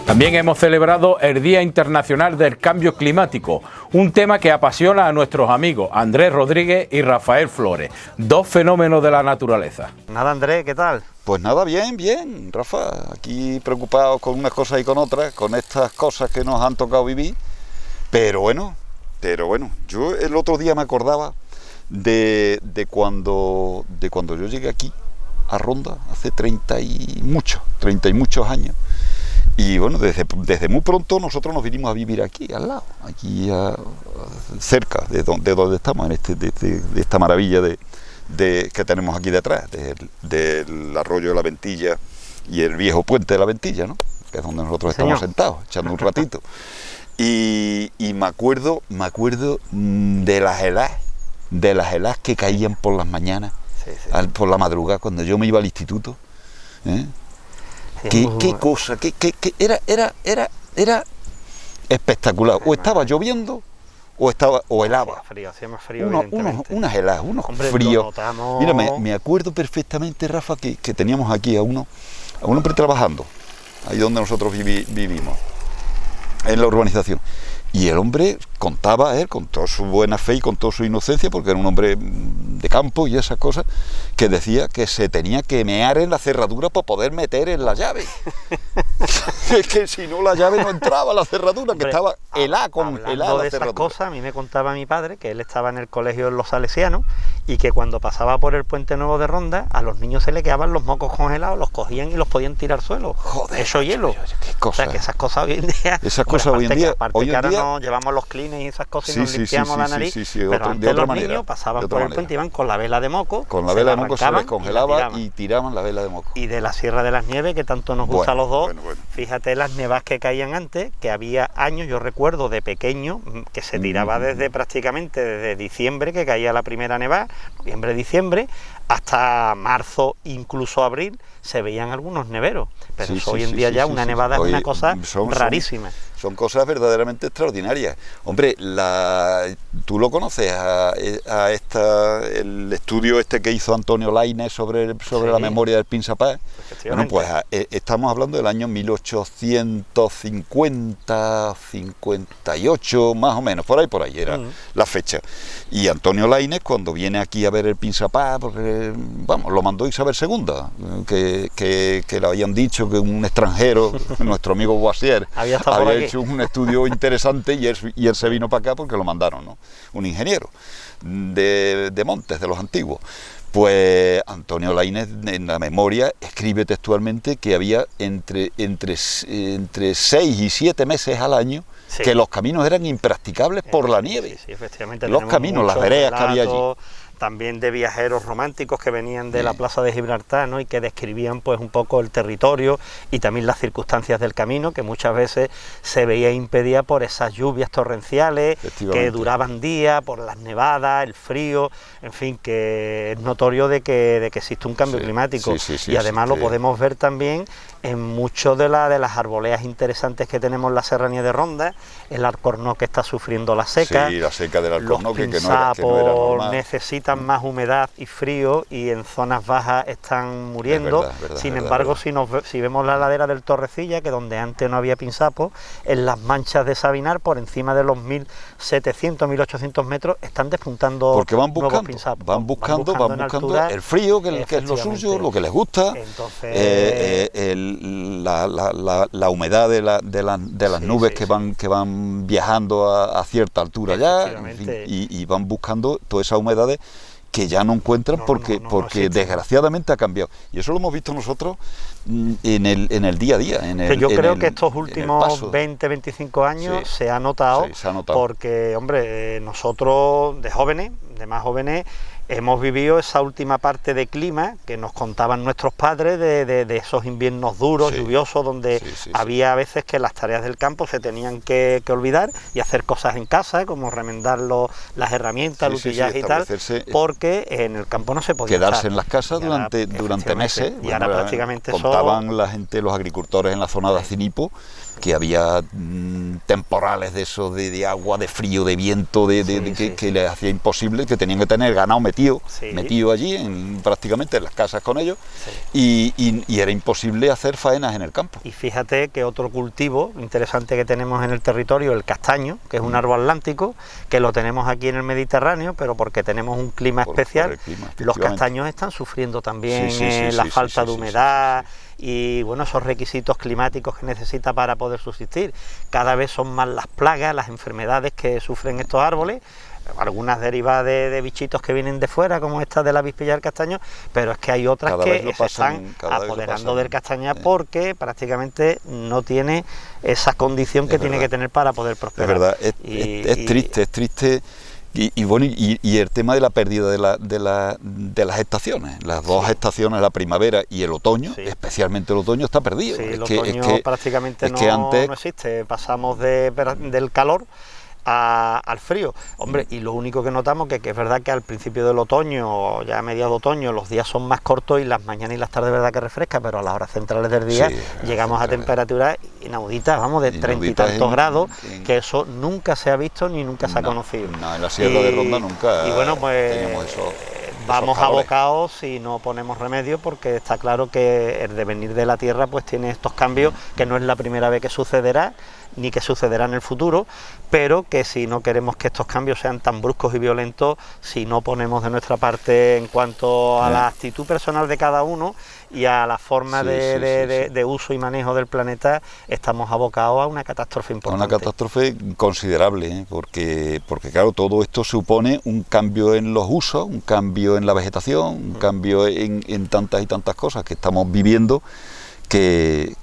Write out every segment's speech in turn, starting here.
También hemos celebrado el Día Internacional del Cambio Climático, un tema que apasiona a nuestros amigos Andrés Rodríguez y Rafael Flores, dos fenómenos de la naturaleza. Nada, Andrés, ¿qué tal? Pues nada, bien, Rafa, aquí preocupados con unas cosas y con otras, con estas cosas que nos han tocado vivir, pero bueno, yo el otro día me acordaba de cuando yo llegué aquí a Ronda, hace 30 y muchos años. Y bueno, desde muy pronto nosotros nos vinimos a vivir aquí, al lado, cerca de donde estamos, de esta maravilla que tenemos aquí detrás, del arroyo de la Ventilla y el viejo puente de la Ventilla, ¿no? Que es donde nosotros estamos sentados, echando un ratito. Y me acuerdo de las heladas que caían por las mañanas, por la madrugada, cuando yo me iba al instituto, ¿eh? Qué cosa, era espectacular. O estaba lloviendo o helaba. Hacía más frío, unas heladas, unos fríos. Mira, me acuerdo perfectamente, Rafa, que teníamos aquí a un hombre trabajando, ahí donde nosotros vivimos, en la urbanización. Y el hombre contaba, con toda su buena fe y con toda su inocencia, porque era un hombre de campo y esas cosas, que decía que se tenía que mear en la cerradura para poder meter en la llave. Es que si no, la llave no entraba a la cerradura, hombre, que estaba congelada de esas cosas, a mí me contaba mi padre que él estaba en el colegio de los Salesianos y que cuando pasaba por el Puente Nuevo de Ronda, a los niños se le quedaban los mocos congelados, los cogían y los podían tirar al suelo. Joder, eso hielo. Qué cosa, o sea, que esas cosas hoy en día... Aparte que ahora nos llevamos los clines y esas cosas y nos limpiamos la nariz, pero antes los niños pasaban por el puente y iban con la vela de moco. Con la vela de moco se les congelaba y tiraban la vela de moco. Y de la Sierra de las Nieves, que tanto nos gusta a los dos, fíjate las nevadas que caían antes, que había años, yo recuerdo de pequeño, que se tiraba desde diciembre, que caía la primera nevada, noviembre, diciembre, hasta marzo, incluso abril, se veían algunos neveros. Pero hoy en día ya una nevada es una cosa rarísima. Son cosas verdaderamente extraordinarias. Hombre, tú lo conoces, el estudio que hizo Antonio Lainez sobre la memoria del Pinzapá. Bueno, pues estamos hablando del año 1850, 58, más o menos, por ahí era la fecha. Y Antonio Lainez, cuando viene aquí a ver el Pinzapá, porque, lo mandó Isabel II, que le habían dicho que un extranjero, nuestro amigo Boissier, había hecho un estudio interesante y él se vino para acá porque lo mandaron, ¿no? Un ingeniero de Montes, de los antiguos. Pues Antonio Lainez en la memoria escribe textualmente que había entre 6 y 7 meses al año que los caminos eran impracticables por la nieve. Sí, efectivamente. Los caminos, las veredas que había allí. También de viajeros románticos que venían de la plaza de Gibraltar, ¿no? Y que describían pues un poco el territorio y también las circunstancias del camino, que muchas veces se veía impedida por esas lluvias torrenciales que duraban días, por las nevadas, el frío, en fin, que es notorio de que existe un cambio climático. Y además lo podemos ver también en muchas de las arboledas interesantes que tenemos en la serranía de Ronda, el alcornoque que está sufriendo la seca. Sí, la seca del alcornoque, que no era normal. Necesitan más humedad y frío y en zonas bajas están muriendo. Sin embargo, si vemos la ladera del Torrecilla, que donde antes no había pinzapos, en las manchas de Sabinar, por encima de los 1700, 1800 metros, están despuntando porque van nuevos pinzapos. Van buscando el frío, que es lo suyo, lo que les gusta. Entonces, la humedad de las nubes que van viajando a cierta altura ya, en fin, y van buscando todas esas humedades que ya no encuentran porque desgraciadamente ha cambiado. Y eso lo hemos visto nosotros en el día a día. Yo creo que estos últimos 20, 25 años se ha notado, porque, hombre, nosotros de más jóvenes, hemos vivido esa última parte de clima que nos contaban nuestros padres de esos inviernos duros, lluviosos, donde había a veces que las tareas del campo se tenían que olvidar y hacer cosas en casa, como remendar las herramientas, el utillaje y tal, porque en el campo no se podía quedarse en las casas durante meses. Y ahora prácticamente contaban la gente, los agricultores en la zona de Acinipo, que había temporales de esos de agua, de frío, de viento, que les hacía imposible, que tenían que tener ganado metido metido Sí. metido allí, prácticamente en las casas con ellos, y era imposible hacer faenas en el campo. Y fíjate que otro cultivo interesante que tenemos en el territorio, el castaño, que es un árbol atlántico, que lo tenemos aquí en el Mediterráneo, pero porque tenemos un clima especial, el clima, los castaños están sufriendo también la sí, falta sí, de sí, humedad y bueno, esos requisitos climáticos que necesita para poder subsistir. Cada vez son más las plagas, las enfermedades que sufren estos árboles, algunas derivadas de bichitos que vienen de fuera, como esta de la avispilla del castaño, pero es que hay otras Cada que vez lo se pasan, están cada vez lo apoderando pasan, del castañar porque prácticamente no tiene esa condición que tiene que tener para poder Es prosperar. verdad, es triste. Y bueno, y el tema de la pérdida de las estaciones, las dos estaciones, la primavera y el otoño, especialmente el otoño, está perdido. Sí, Es el que- otoño es que- prácticamente es que antes, no existe, pasamos del calor al frío. Hombre, y lo único que notamos que es verdad que al principio del otoño, ya a mediados de otoño, los días son más cortos y las mañanas y las tardes verdad que refresca, pero a las horas centrales del día llegamos a temperaturas inauditas, vamos, de 30 y tantos grados, que eso nunca se ha visto ni nunca se ha conocido. No, en la Sierra de Ronda nunca y bueno, pues teníamos eso. vamos calores. abocados si no ponemos remedio, porque está claro que el devenir de la Tierra pues tiene estos cambios, que no es la primera vez que sucederá, ni que sucederá en el futuro, pero que si no queremos que estos cambios sean tan bruscos y violentos, si no ponemos de nuestra parte en cuanto a la actitud personal de cada uno y a la forma de uso y manejo del planeta, estamos abocados a una catástrofe importante. Una catástrofe considerable, porque claro, todo esto supone un cambio en los usos, un cambio en la vegetación, un cambio en tantas y tantas cosas que estamos viviendo, que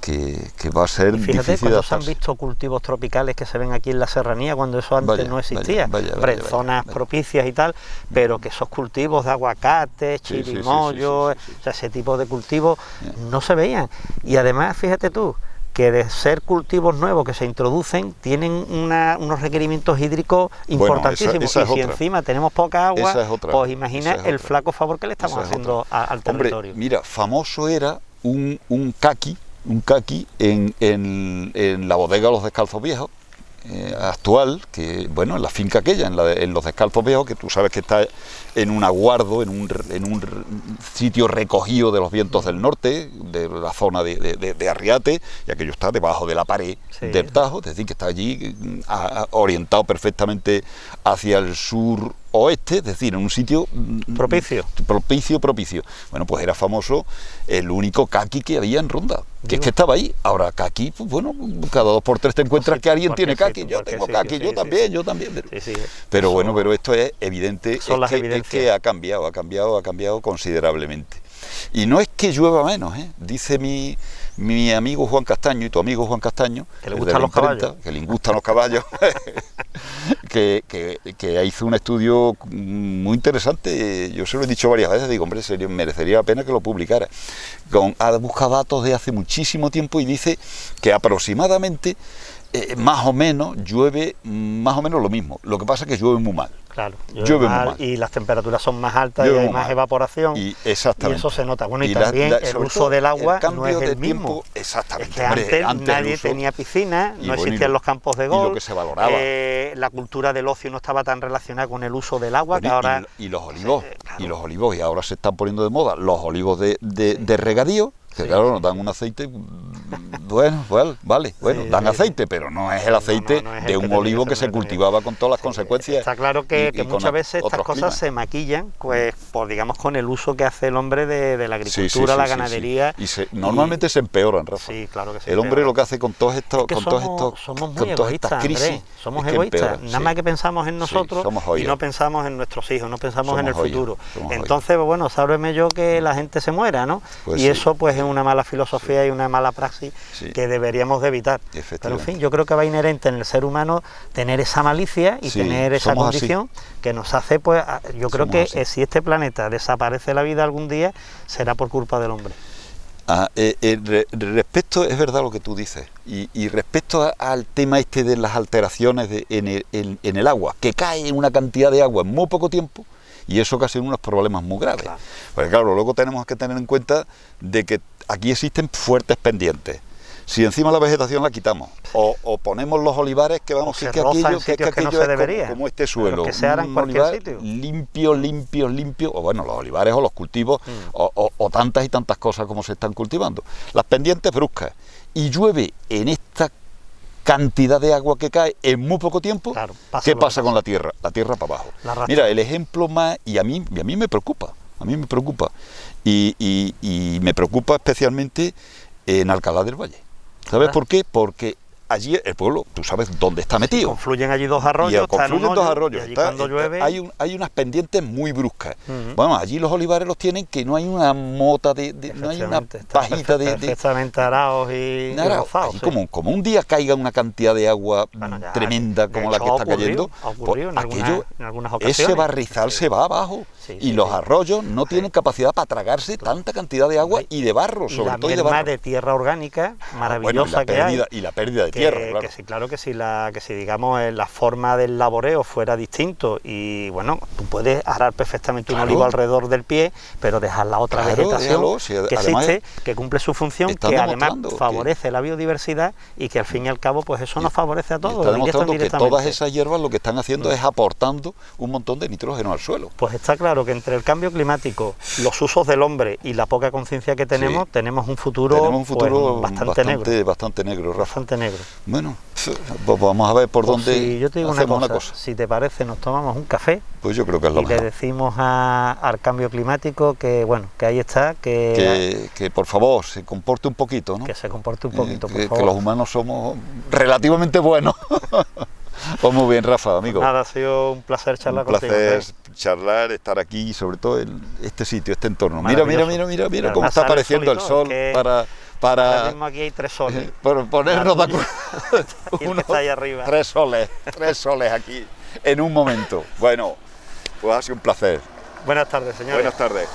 va a ser Fíjate, difícil cuando de se han visto cultivos tropicales que se ven aquí en la serranía, cuando eso antes no existía, zonas propicias y tal, pero que esos cultivos de aguacate, chirimoyo, o sea, ese tipo de cultivos no se veían. Y además, fíjate tú, que de ser cultivos nuevos que se introducen, tienen unos requerimientos hídricos importantísimos. Esa es y si otra. encima tenemos poca agua, pues imagina el flaco favor que le estamos haciendo al territorio. Hombre, mira, famoso era un caqui en la bodega Los Descalzos Viejos, actual, que bueno, en la finca aquella, en Los Descalzos Viejos, que tú sabes que está en un aguardo, en un sitio recogido de los vientos del norte, de la zona de Arriate, y aquello está debajo de la pared del Tajo, es decir, que está allí orientado perfectamente hacia el sur oeste, es decir, en un sitio propicio. Bueno, pues era famoso el único caqui que había en Ronda, que es que estaba ahí. Ahora caqui, pues bueno, cada 2 por 3 te encuentras que alguien tiene caqui. Yo tengo caqui, yo también. Pero bueno, pero esto es evidente, es que ha cambiado considerablemente. Y no es que llueva menos, dice mi amigo Juan Castaño y tu amigo Juan Castaño, que le gustan los caballos, que le gustan los caballos, que hizo un estudio muy interesante. Yo se lo he dicho varias veces, digo, hombre, merecería la pena que lo publicara. Ha buscado datos de hace muchísimo tiempo y dice que aproximadamente más o menos llueve más o menos lo mismo. Lo que pasa es que llueve muy mal. Claro, llueve muy mal. Y las temperaturas son más altas y hay más evaporación. Y eso se nota. Bueno, y también el uso del agua no es el mismo. Exactamente. Es que antes nadie tenía piscina, no existían los campos de golf. Y lo que se valoraba. La cultura del ocio no estaba tan relacionada con el uso del agua, que ahora... Y los olivos, y ahora se están poniendo de moda los olivos de regadío, que claro, nos dan un aceite, bueno, dan aceite, pero no es el aceite de un olivo que se cultivaba con todas las consecuencias. Está claro que muchas veces estas cosas se maquillan, pues, digamos, con el uso que hace el hombre de la agricultura, la ganadería. Y normalmente se empeoran, Rafa. Sí, claro que sí. El hombre lo que hace con todos estos, somos muy egoístas, Andrés, somos egoístas. Nada más que pensamos en nosotros y no pensamos en nuestros hijos, no pensamos en el futuro. Entonces, bueno, sábreme yo que la gente se muera, ¿no? Y eso, pues, es una mala filosofía y una mala praxis que deberíamos de evitar. Pero en fin, yo creo que va inherente en el ser humano tener esa malicia y tener esa condición que nos hace, pues, yo creo que si este planeta desaparece la vida algún día, será por culpa del hombre. Respecto, es verdad lo que tú dices, y respecto al tema este de las alteraciones en el agua, que cae una cantidad de agua en muy poco tiempo, y eso ocasiona unos problemas muy graves. Pues claro, luego tenemos que tener en cuenta de que aquí existen fuertes pendientes. Si encima la vegetación la quitamos, o ponemos los olivares, que vamos, o se roza en sitios que no se debería, como este suelo, que se hará en cualquier sitio. Limpio, o bueno, los olivares o los cultivos, o tantas y tantas cosas como se están cultivando. Las pendientes bruscas, y llueve en esta cantidad de agua que cae en muy poco tiempo. Claro, ¿Qué pasa con la tierra? La tierra para abajo. Mira, el ejemplo más, y a mí me preocupa, y me preocupa especialmente en Alcalá del Valle. ¿Sabes por qué? Porque allí el pueblo, tú sabes dónde está metido. Confluyen allí dos arroyos, y allí cuando llueve hay unas pendientes muy bruscas. Bueno, allí los olivares los tienen que no hay una mota no hay una pajita perfectamente arados y rozados. Como un día caiga una cantidad de agua tremenda como la que está cayendo, en algunas ocasiones. Ese barrizal se va abajo. Y los arroyos no tienen capacidad para tragarse tanta cantidad de agua y de barro, sobre todo de barro. De tierra orgánica maravillosa que hay. Y la pérdida de tierra. Claro. Que sí, claro que si digamos la forma del laboreo fuera distinto, y bueno, tú puedes arar perfectamente un olivo alrededor del pie, pero dejar la otra vegetación que existe, que cumple su función, que además favorece la biodiversidad, y que al fin y al cabo pues eso nos favorece a todos. Está demostrando que todas esas hierbas lo que están haciendo es aportando un montón de nitrógeno al suelo. Pues está claro que entre el cambio climático, los usos del hombre y la poca conciencia que tenemos, tenemos un futuro, pues, bastante negro, Rafa. Bastante negro. Bueno, pues vamos a ver por dónde si yo te digo hacemos una cosa. Si te parece, nos tomamos un café. Pues yo creo que es lo y mejor. Le decimos al cambio climático que bueno, que ahí está, que por favor se comporte un poquito, ¿no? Que se comporte un poquito, por favor. Que los humanos somos relativamente buenos. Pues muy bien, Rafa, amigo. Nada, ha sido un placer charlar contigo. Un placer charlar, estar aquí, y sobre todo en este sitio, este entorno. Mira cómo está apareciendo el sol para ahora mismo aquí hay 3 soles. Por ponernos de acuerdo. Está ahí arriba. 3 soles aquí en un momento. Bueno, pues ha sido un placer. Buenas tardes, señores. Buenas tardes.